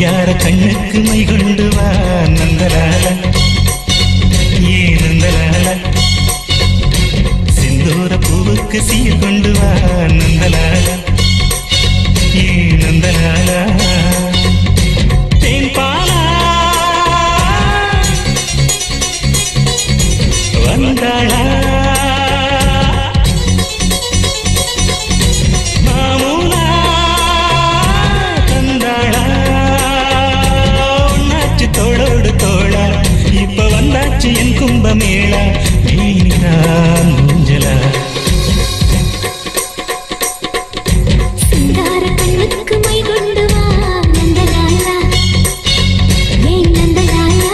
சிங்கார கண்ணுக்கு மை கொண்டு வா நந்தலால ஏ நந்தலால செந்தூர பூவுக்கு சீர் கொண்டு வா நந்தலால ஏ நந்தலால தேன் பாலா வந்தாளா என் கும்பமேளா நீதான் ஊஞ்சலா சிங்கார கண்ணுக்கு மை கொண்டு வா நந்தலாலா ஏன் நந்தலாலா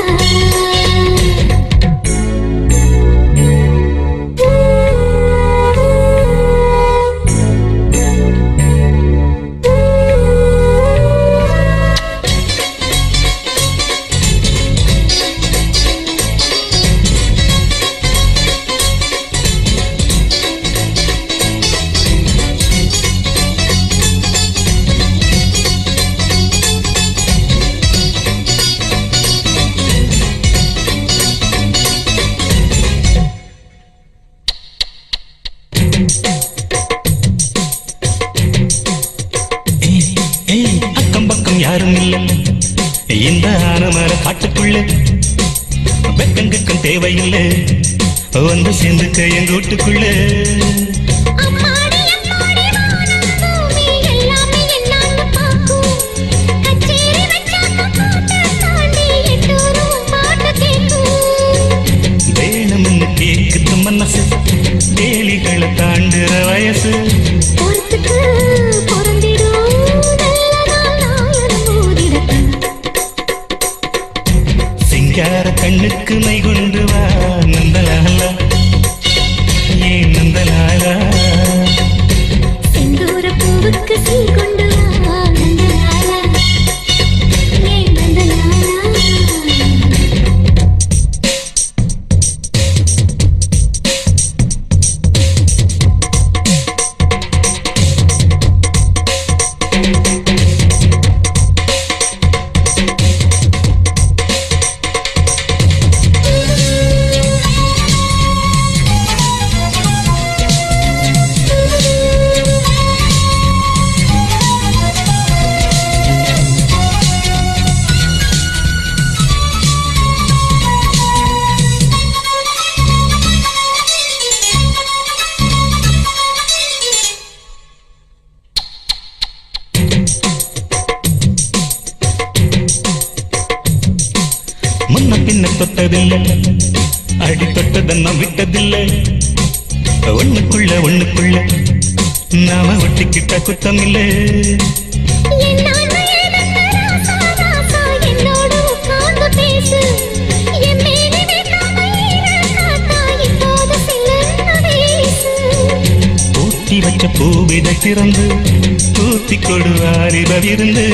அக்கம் பக்கம் யாரும் இல்லை இந்த ஆனமர காட்டுக்குள்ள வெக்கங்கக்கம் தேவையில்லை வந்து சேர்ந்துக்க எங்க வீட்டுக்குள்ள வேணும்னு கேக்குது மனசு கேலிகளை தாண்டுற வயசு சிங்கார கண்ணுக்கு மை கொண்டு வா நந்தலால ஏ நந்தலால செந்தூர பூவுக்கு சீர் கொண்டு வா நந்தலாலா ஏ நந்தலாலா முன்ன பின்ன தொட்டதில்லை அடி தொட்டதன்ன விட்டதில்லை ஒண்ணுக்குள்ள நாம ஒட்டிக்கிட்ட குத்தம் இல்லை பூட்டி வச்ச பூவிதை திறந்து பூத்தி கொடுவாரி பகிர்ந்து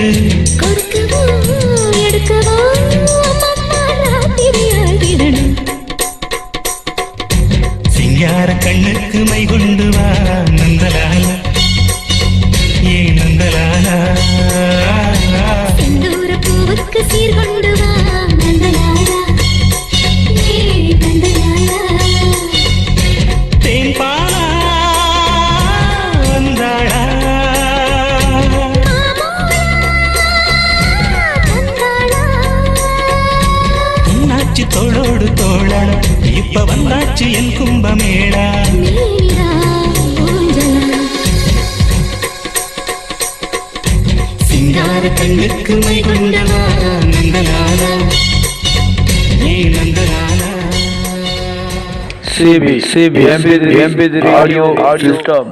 சிங்கார கண்ணுக்கு மை கொண்டு வா நந்தலால ஏ நந்தலாலா செந்தூர பூவுக்கு சீர் கொண்டு வா நந்தலாலா ஏ நந்தலாலா தேன் பாலா வந்தாளா என்னாச்சு தோளோடு தோளா இப்ப வந்தாச்சு என் கும்பமேளா சிங்கார கண்ணுக்கு மை கொண்டு வா நந்தலாலா ஏ Nandalala CB MP3 audio system.